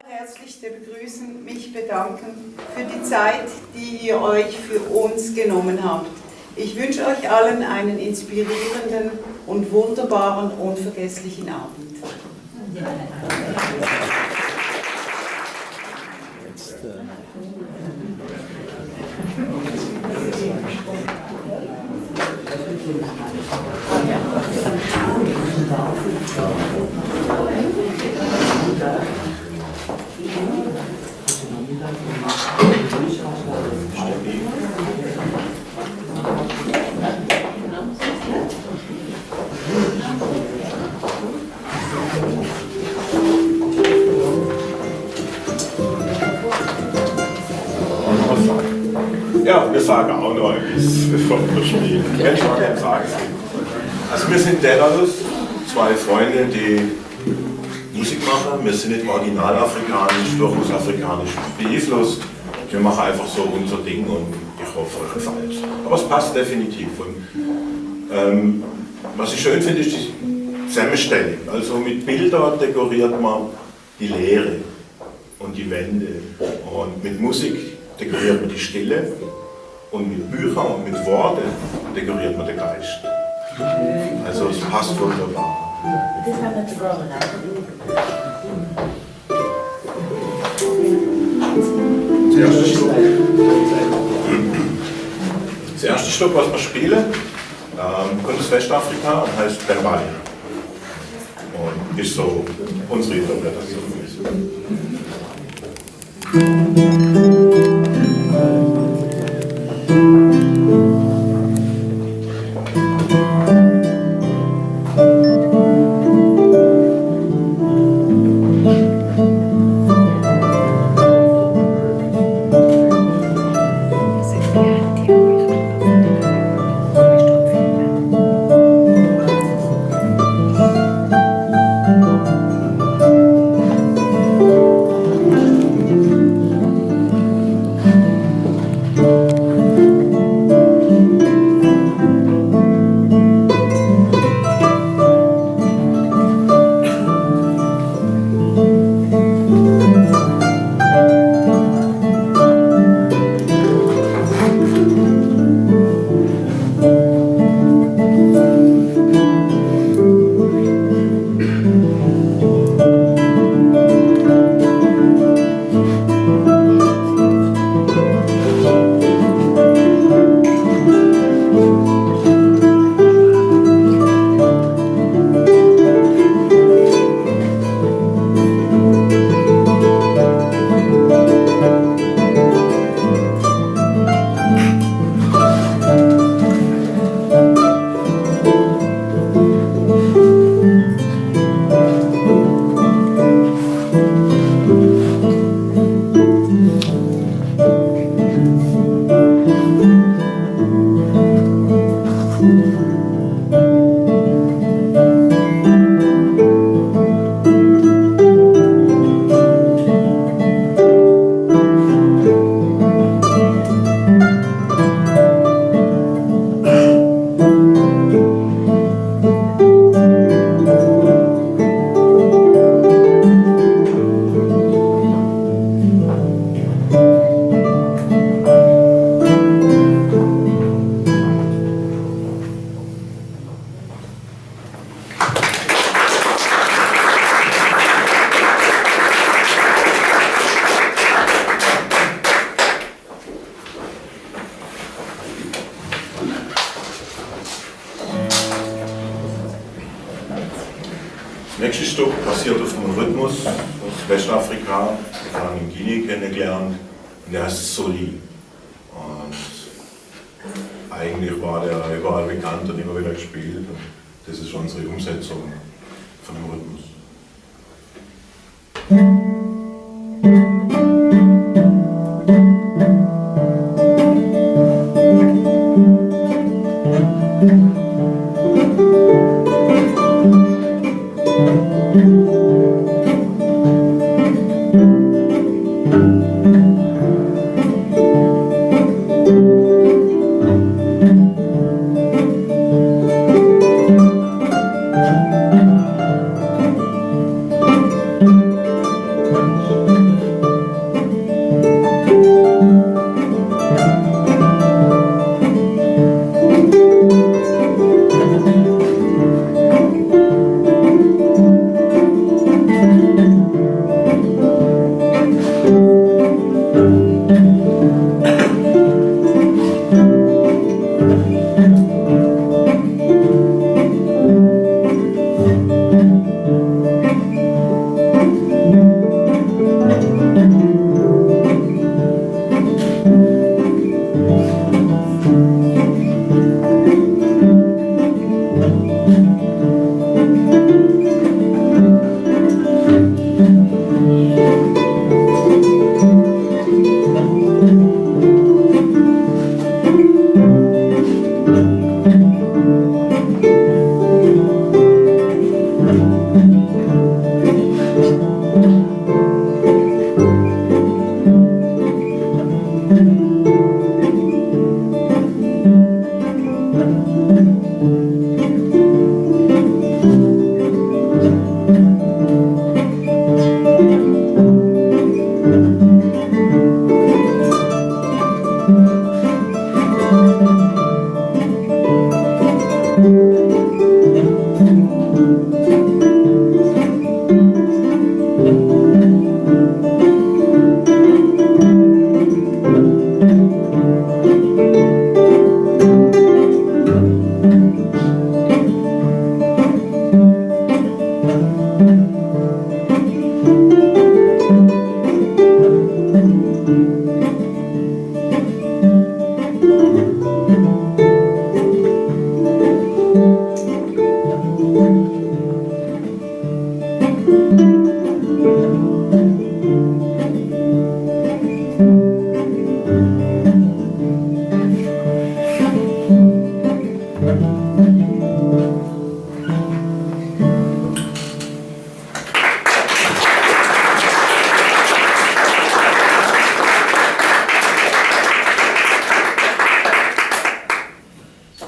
Herzlich begrüßen, mich bedanken für die Zeit, die ihr euch für uns genommen habt. Ich wünsche euch allen einen inspirierenden und wunderbaren, unvergesslichen Abend. Ja, wir sagen auch noch etwas, bevor wir spielen. Wenn ich mal gerne sagen will. Also wir sind Daedalus, zwei Freunde, die Musik machen. Wir sind nicht original afrikanisch, durchaus afrikanisch beeinflusst. Wir machen einfach so unser Ding und ich hoffe, euch gefällt es. Aber es passt definitiv. Und, was ich schön finde, ist die Zusammenstellung. Also mit Bildern dekoriert man die Leere und die Wände. Und mit Musik dekoriert man die Stille. Und mit Büchern und mit Worten dekoriert man den Geist. Also es passt wunderbar. Das erste Stück, was wir spielen, kommt aus Westafrika und heißt Verlag. Und ist so unsere Interpretation. Das nächste Stück basiert auf einem Rhythmus aus Westafrika. Wir haben in Guinea kennengelernt und der heißt Soli. Und eigentlich war der überall bekannt und immer wieder gespielt. Und das ist unsere Umsetzung von dem Rhythmus.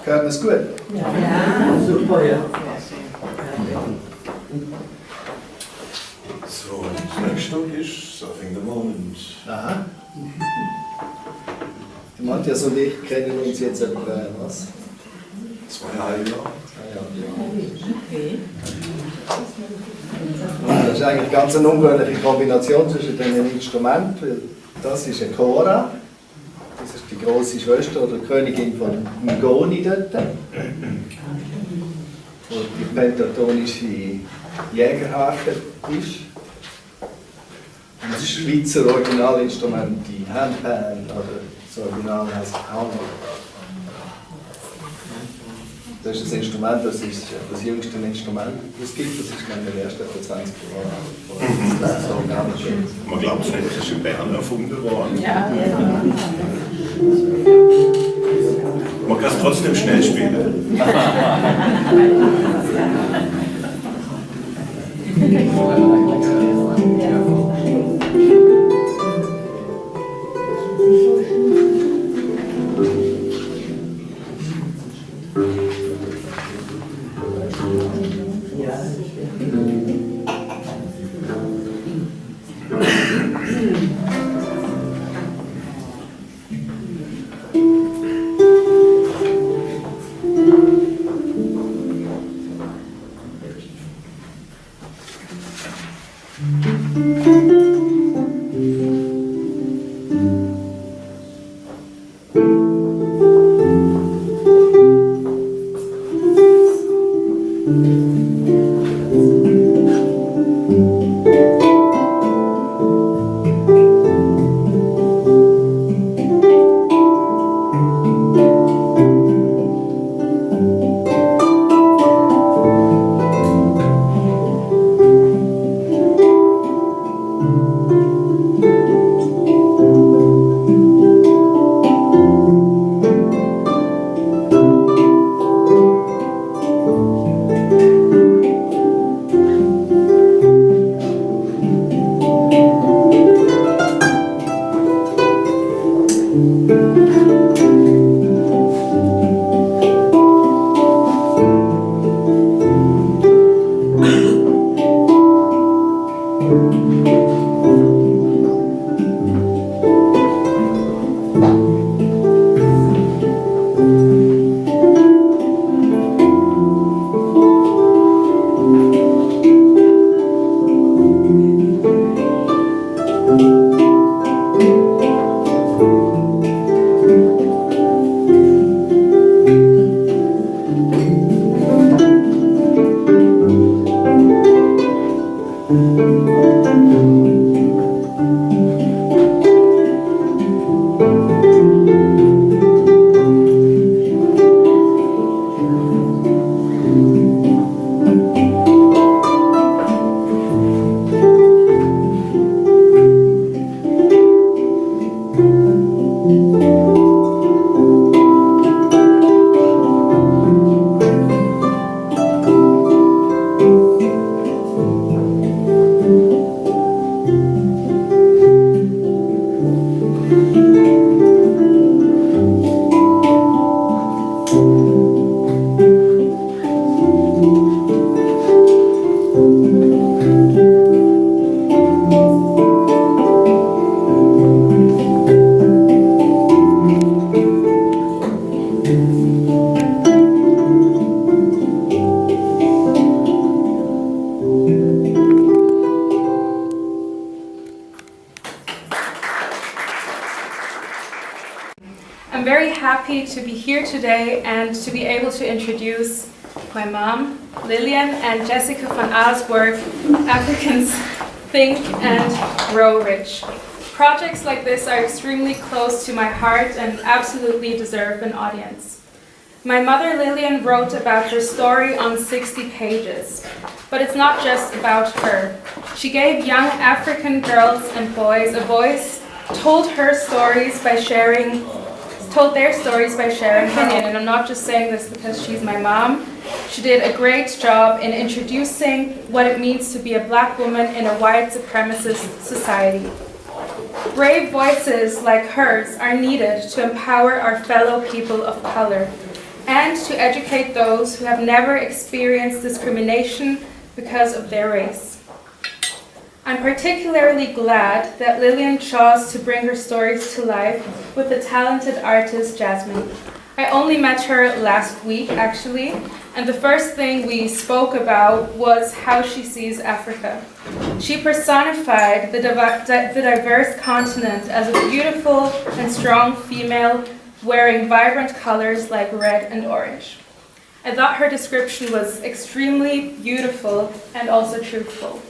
Hört das gut? Ja, super, ja. So, das nächste Stück ist Surfing the Moment. Aha. Der Matthias und ich kennen uns jetzt etwa, was? 2,5 Jahre. Okay. Das ist eigentlich ganz eine ungewöhnliche Kombination zwischen den Instrumenten, weil das ist eine Chora, das ist die große Schwester oder Königin von Ngoni dort, wo die pentatonische Jägerharfe ist. Und das ist ein Schweizer Originalinstrument, die Handpan oder das Original heißt Hammer. Das ist ein Instrument, das ist das jüngste Instrument, das es gibt. Das ist der erste vor 20 Jahren. Das ist so gar nicht schön. Man glaubt es nicht, das ist in Bern erfunden worden. Ja. Man kann es trotzdem schnell spielen. happy to be here today and to be able to introduce my mom, Lilian, and Jessica van Aal's work, Africans Think and Grow Rich. Projects like this are extremely close to my heart and absolutely deserve an audience. My mother, Lilian, wrote about her story on 60 pages, but it's not just about her. She gave young African girls and boys a voice, told their stories by sharing opinion, and I'm not just saying this because she's my mom. She did a great job in introducing what it means to be a black woman in a white supremacist society. Brave voices like hers are needed to empower our fellow people of color and to educate those who have never experienced discrimination because of their race. I'm particularly glad that Lilian chose to bring her stories to life with the talented artist Jasmine. I only met her last week, actually, and the first thing we spoke about was how she sees Africa. She personified the diverse continent as a beautiful and strong female wearing vibrant colors like red and orange. I thought her description was extremely beautiful and also truthful.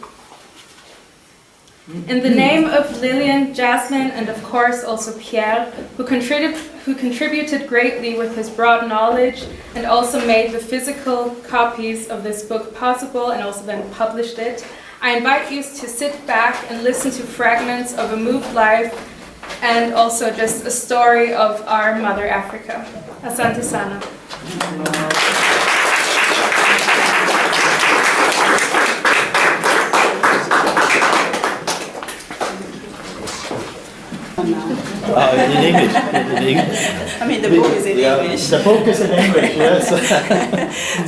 In the name of Lilian, Jasmine, and of course also Pierre, who contributed greatly with his broad knowledge and also made the physical copies of this book possible and also then published it, I invite you to sit back and listen to fragments of a moved life and also just a story of our mother Africa. Asante sana. In English. I mean, the book is in English. The book is in English, yes.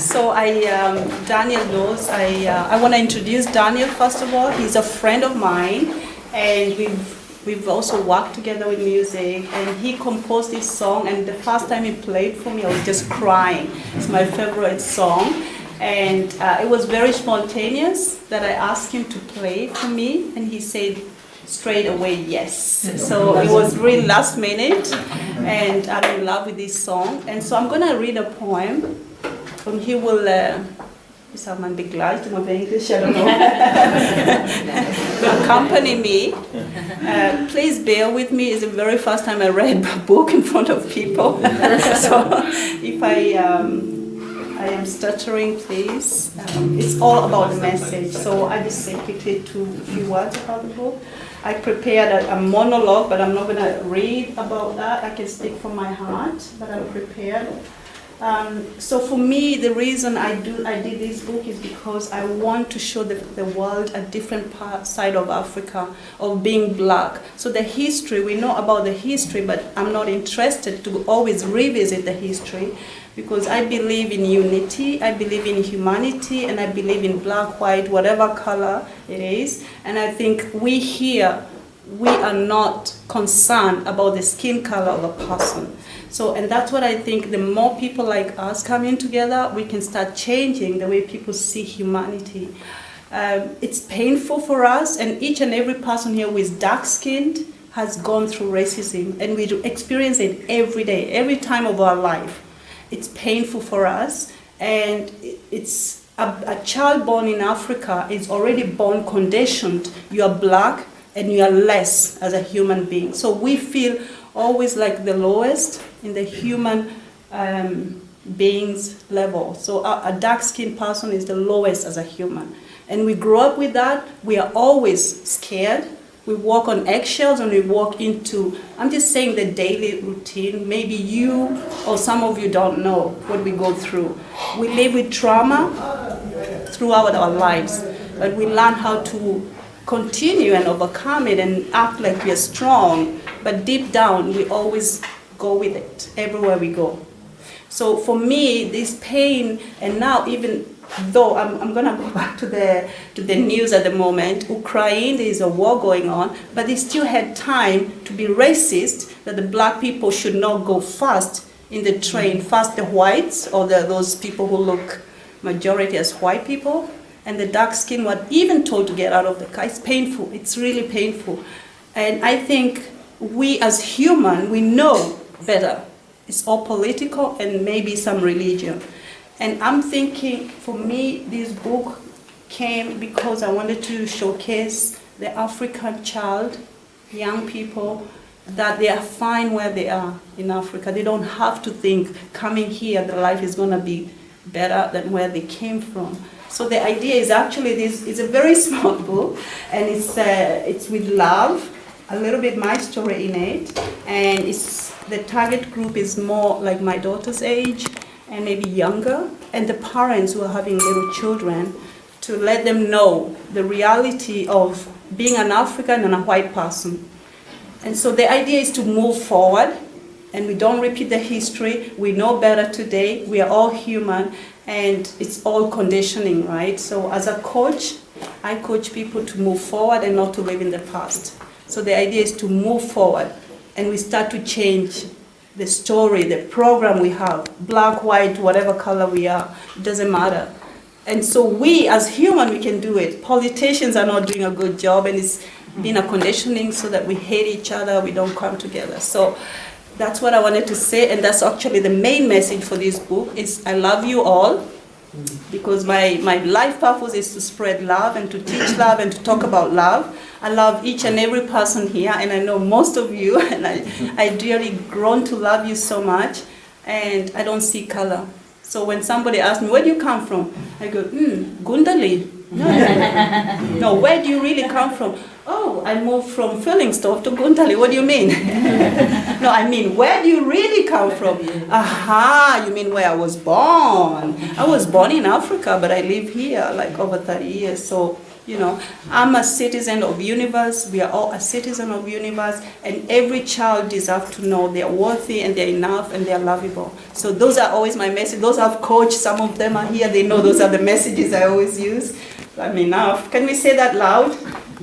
So Daniel knows, I want to introduce Daniel first of all. He's a friend of mine, and we've also worked together with music, and he composed this song, and the first time he played for me, I was just crying. It's my favorite song, and it was very spontaneous that I asked him to play for me, and he said straight away yes. So it was really last minute, and I'm in love with this song. And so I'm going to read a poem, and he will zou mijn begeleid in English, I don't know, accompany me. Please bear with me. It's the very first time I read a book in front of people. So if I am stuttering, please. It's all about the message. So I just say quickly a few words about the book. I prepared a monologue, but I'm not going to read about that. I can speak from my heart, but I'm prepared. So for me, the reason I did this book is because I want to show the world a different side of Africa, of being black. So the history, we know about the history, but I'm not interested to always revisit the history, because I believe in unity, I believe in humanity, and I believe in black, white, whatever color it is. And I think we here, we are not concerned about the skin color of a person. So, and that's what I think, the more people like us come in together, we can start changing the way people see humanity. It's painful for us, and each and every person here who is dark-skinned has gone through racism, and we experience it every day, every time of our life. It's painful for us, and it's a child born in Africa is already born conditioned. You are black, and you are less as a human being. So we feel always like the lowest in the human beings level. So a dark-skinned person is the lowest as a human. And we grow up with that. We are always scared. We walk on eggshells, and we walk into, I'm just saying, the daily routine. Maybe you or some of you don't know what we go through. We live with trauma throughout our lives, but we learn how to continue and overcome it and act like we are strong. But deep down, we always go with it everywhere we go. So for me, this pain, and now even though I'm going to go back to the news at the moment, Ukraine, there is a war going on, but they still had time to be racist, that the black people should not go fast in the train, fast the whites, or those people who look majority as white people, and the dark skin were even told to get out of the car. It's painful, it's really painful. And I think we as human, we know better. It's all political and maybe some religion. And I'm thinking, for me, this book came because I wanted to showcase the African child, young people, that they are fine where they are in Africa. They don't have to think coming here, their life is going to be better than where they came from. So the idea is actually this is a very small book, and it's with love, a little bit my story in it, and the target group is more like my daughter's age and maybe younger, and the parents who are having little children, to let them know the reality of being an African and a white person. And so the idea is to move forward, and we don't repeat the history. We know better today. We are all human, and it's all conditioning, right? So as a coach, I coach people to move forward and not to live in the past. So the idea is to move forward, and we start to change the story, the program we have, black, white, whatever color we are, it doesn't matter. And so we, as human, we can do it. Politicians are not doing a good job, and it's been a conditioning so that we hate each other, we don't come together. So that's what I wanted to say, and that's actually the main message for this book, is I love you all, because my life purpose is to spread love and to teach love and to talk about love. I love each and every person here, and I know most of you, and I really grown to love you so much, and I don't see color. So when somebody asks me, where do you come from? I go, Gundali. No, where do you really come from? Oh, I moved from Felixstowe to Gundali. What do you mean? No, I mean, where do you really come from? Aha, you mean where I was born. I was born in Africa, but I live here like over 30 years. So, you know, I'm a citizen of universe. We are all a citizen of universe, and every child deserves to know they're worthy and they're enough and they're lovable. So those are always my messages. Those I've coached, some of them are here, they know those are the messages I always use. I'm enough. Can we say that loud?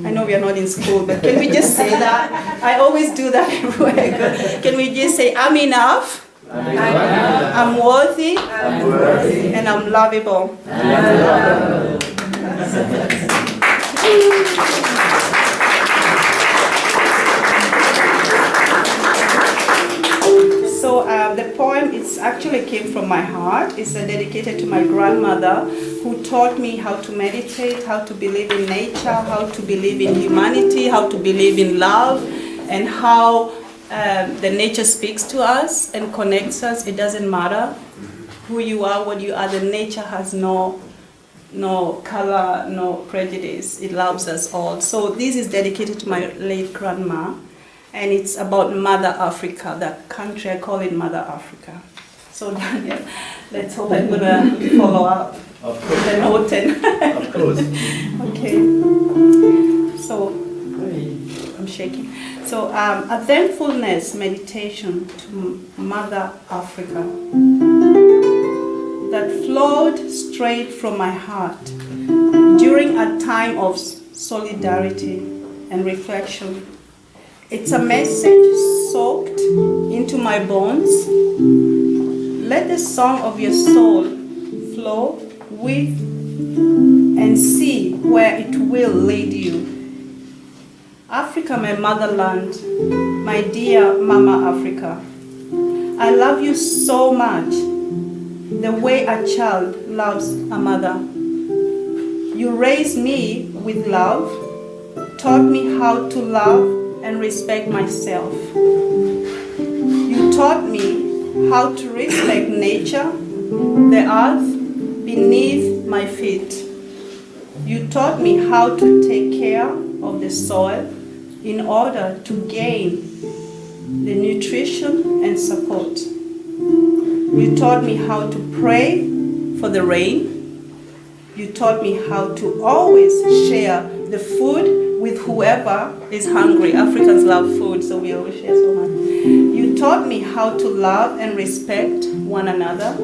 I know we are not in school, but can we just say that? I always do that everywhere I go. Can we just say, I'm enough, I'm worthy, and I'm lovable. So the poem actually came from my heart. It's dedicated to my grandmother, who taught me how to meditate, how to believe in nature, how to believe in humanity, how to believe in love, and how the nature speaks to us and connects us. It doesn't matter who you are, what you are. The nature has no color, no prejudice. It loves us all. So this is dedicated to my late grandma, and it's about Mother Africa, that country. I call it Mother Africa. So Daniel, let's hope I'm gonna follow up. Of course. The note 10. Of course. Okay. So I'm shaking. So a thankfulness meditation to Mother Africa that flowed straight from my heart during a time of solidarity and reflection. It's a message soaked into my bones. Let the song of your soul flow with and see where it will lead you. Africa, my motherland, my dear Mama Africa, I love you so much, the way a child loves a mother. You raised me with love, taught me how to love and respect myself. You taught me how to respect nature, the earth beneath my feet. You taught me how to take care of the soil in order to gain the nutrition and support. You taught me how to pray for the rain. You taught me how to always share the food with whoever is hungry. Africans love food, so we always share so much. You taught me how to love and respect one another.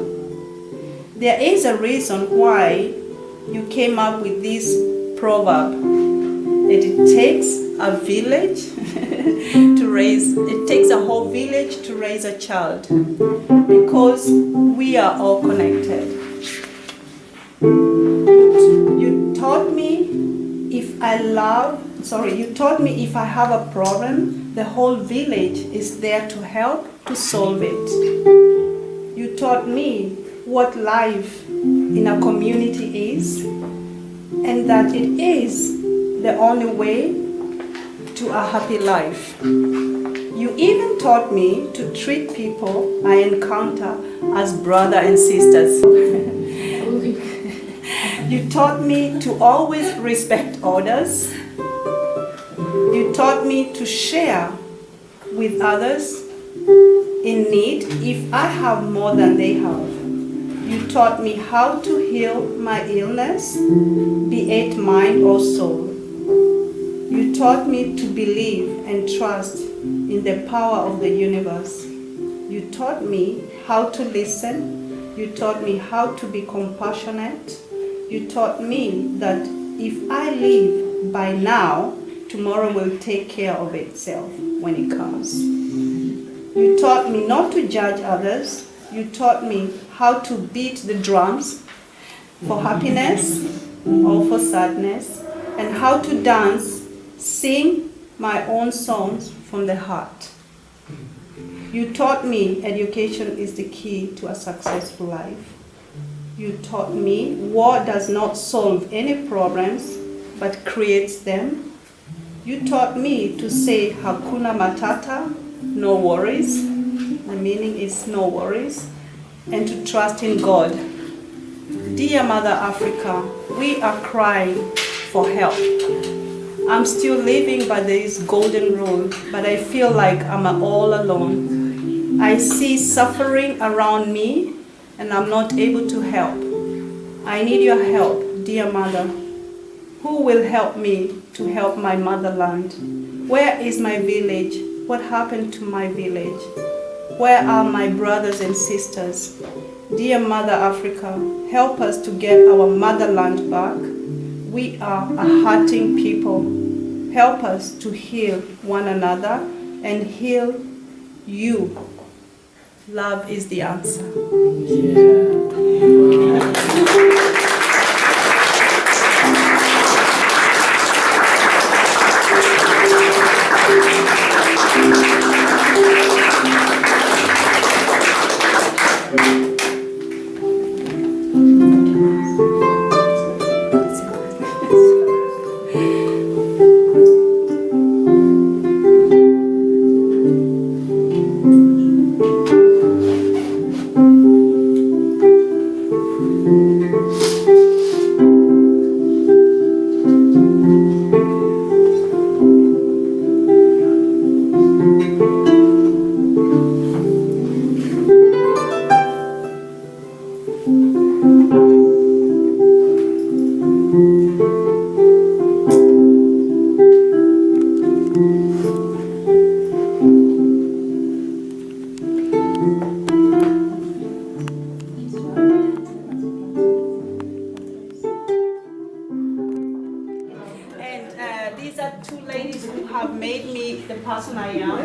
There is a reason why you came up with this proverb, that it takes a village to raise, it takes a whole village to raise a child, because we are all connected. You taught me if I have a problem, the whole village is there to help to solve it. You taught me what life in a community is, and that it is the only way to a happy life. You even taught me to treat people I encounter as brother and sisters. You taught me to always respect others. You taught me to share with others in need if I have more than they have. You taught me how to heal my illness, be it mind or soul. You taught me to believe and trust in the power of the universe. You taught me how to listen. You taught me how to be compassionate. You taught me that if I live by now, tomorrow will take care of itself when it comes. You taught me not to judge others. You taught me how to beat the drums for happiness or for sadness, and how to dance, sing my own songs from the heart. You taught me education is the key to a successful life. You taught me war does not solve any problems, but creates them. You taught me to say Hakuna Matata, no worries. The meaning is no worries. And to trust in God. Dear Mother Africa, we are crying for help. I'm still living by this golden rule, but I feel like I'm all alone. I see suffering around me, and I'm not able to help. I need your help, dear Mother. Who will help me to help my motherland? Where is my village? What happened to my village? Where are my brothers and sisters? Dear Mother Africa, help us to get our motherland back. We are a hurting people. Help us to heal one another and heal you. Love is the answer.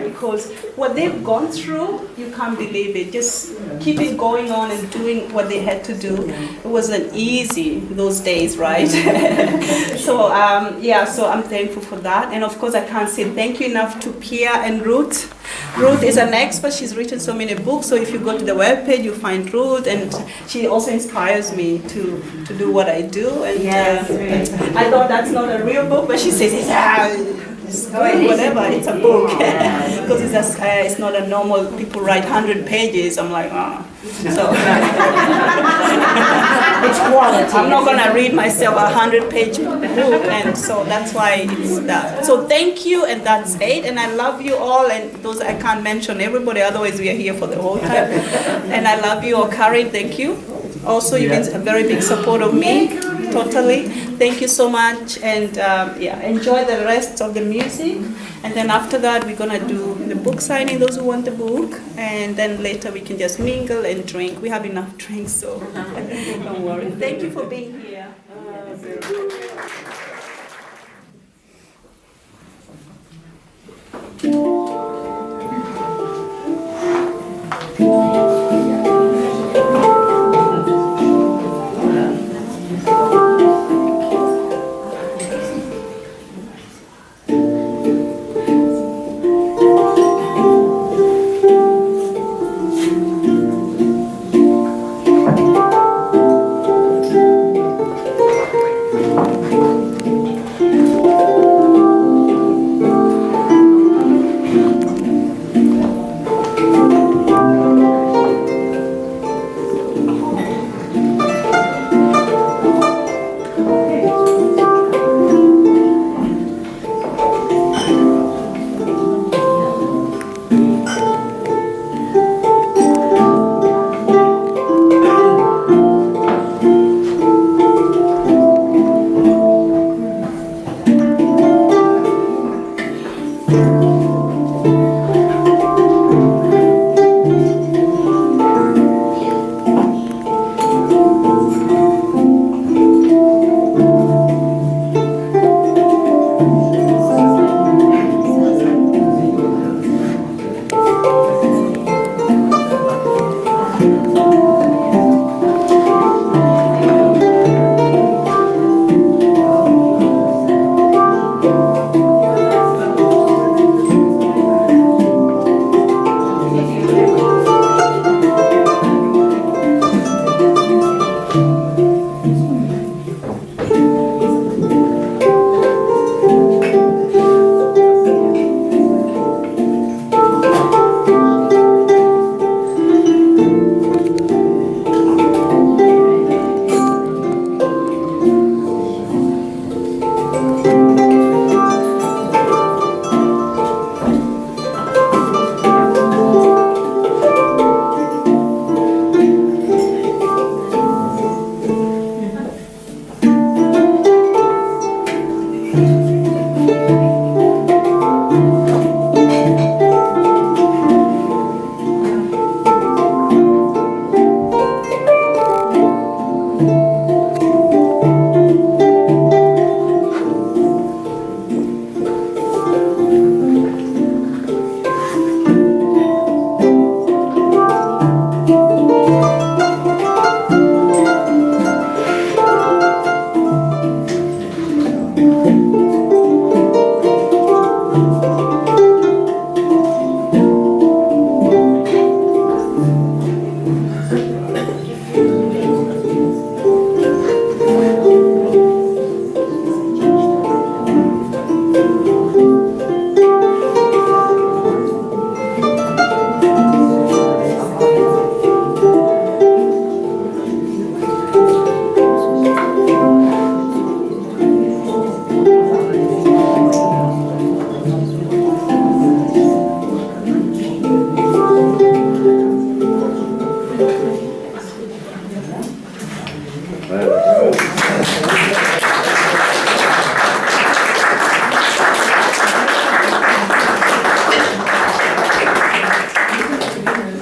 Because what they've gone through, you can't believe it. Just keeping going on and doing what they had to do. It wasn't easy those days, right? So so I'm thankful for that. And of course, I can't say thank you enough to Pierre and Ruth. Ruth is an expert. She's written so many books. So if you go to the webpage, you find Ruth, and she also inspires me to do what I do. And I thought that's not a real book, but she says it's whatever, it's a book. Because it's not a normal, people write 100 pages. I'm like, So it's quality. I'm not gonna read myself a 100-page book, and so that's why it's that. So thank you, and that's it. And I love you all, and those I can't mention everybody, otherwise we are here for the whole time. And I love you all, Karen. Thank you. Also, you've been a very big support of me. Totally. Thank you so much, and enjoy the rest of the music. And then after that, we're gonna do the book signing, those who want the book, and then later we can just mingle and drink. We have enough drinks, so don't worry. Thank you for being here.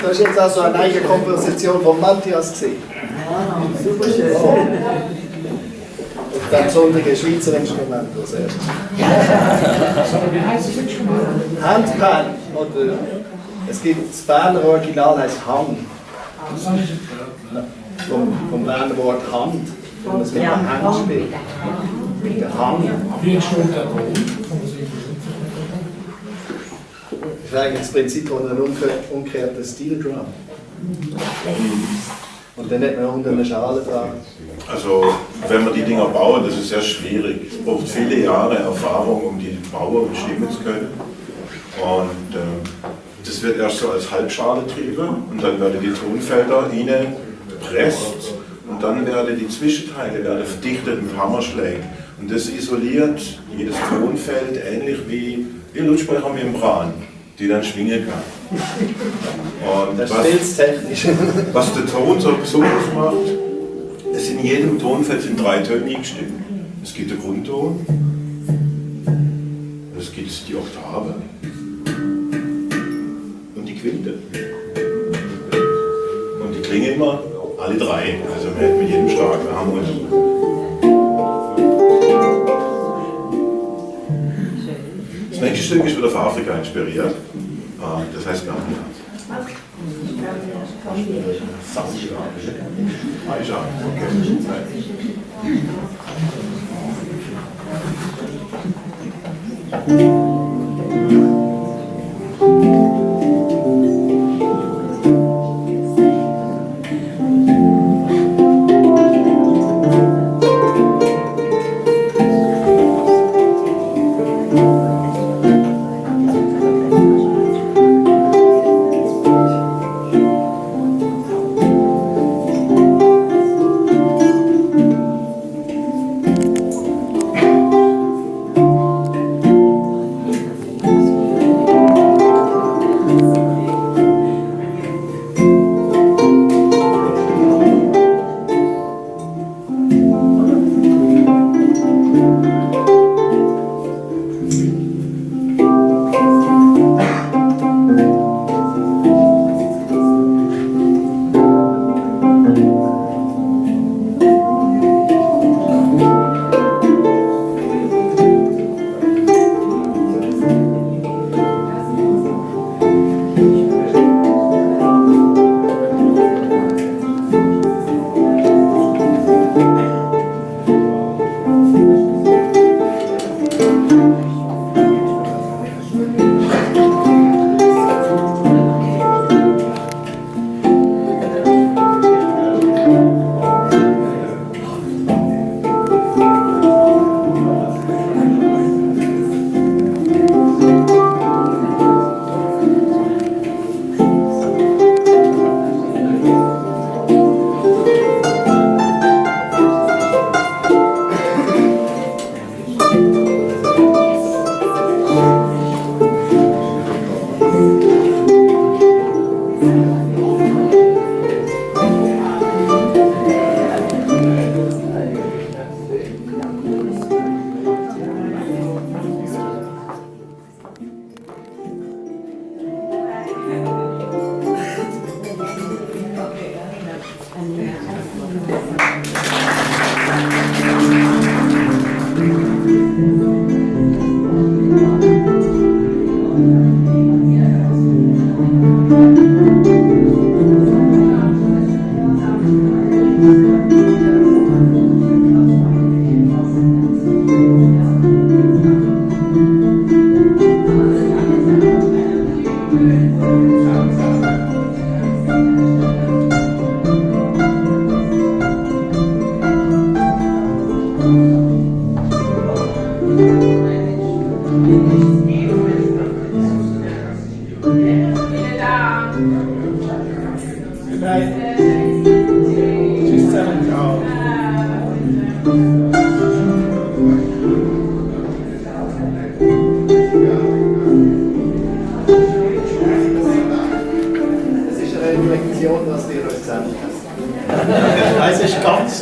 Das ist jetzt also eine eigene Komposition von Matthias gesehen. Super schön. Das besondere Schweizer Instrument als erstes. Wie heißt das Instrument? Handpan, oder es gibt das Berner Original heißt Hang. Vom Berner Wort Hand, wenn man es mit der Hand spielt. Mit der Hang. Wie entsteht der Ton? Das ist eigentlich das Prinzip von einem umgekehrten Steel Drum. Und dann hat man unten eine Schale dran. Also, wenn wir die Dinger bauen, das ist sehr schwierig. Es braucht viele Jahre Erfahrung, um die bauen und stimmen zu können. Und das wird erst so als Halbschale getrieben und dann werden die Tonfelder rein gepresst und dann werden die Zwischenteile verdichtet mit Hammerschlägen. Und das isoliert jedes Tonfeld ähnlich wie Lautsprechermembran, die dann schwingen kann. Und Das ist technisch. was der Ton so besonders macht, es in jedem Tonfeld sind 3 Töne eingestimmt. Es gibt den Grundton, es gibt die Oktave und die Quinte. Und die klingen immer alle 3, also man hat mit jedem Schlag eine Harmonie. Das nächste Stück ist wieder von Afrika inspiriert. Das heißt Garten. Aisha,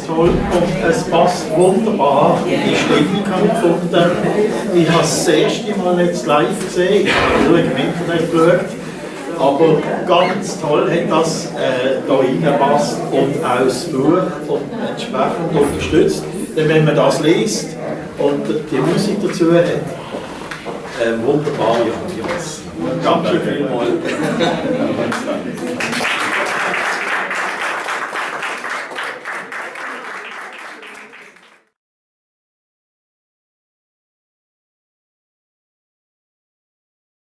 toll und es passt wunderbar in die Stimmung, habe ich gefunden. Ich habe es das erste Mal jetzt live gesehen, ich habe im Internet geschaut, aber ganz toll hat das da reingepasst und auch das Buch entsprechend unterstützt. Denn wenn man das liest und die Musik dazu hat, wunderbare Ambiance. Danke vielmals.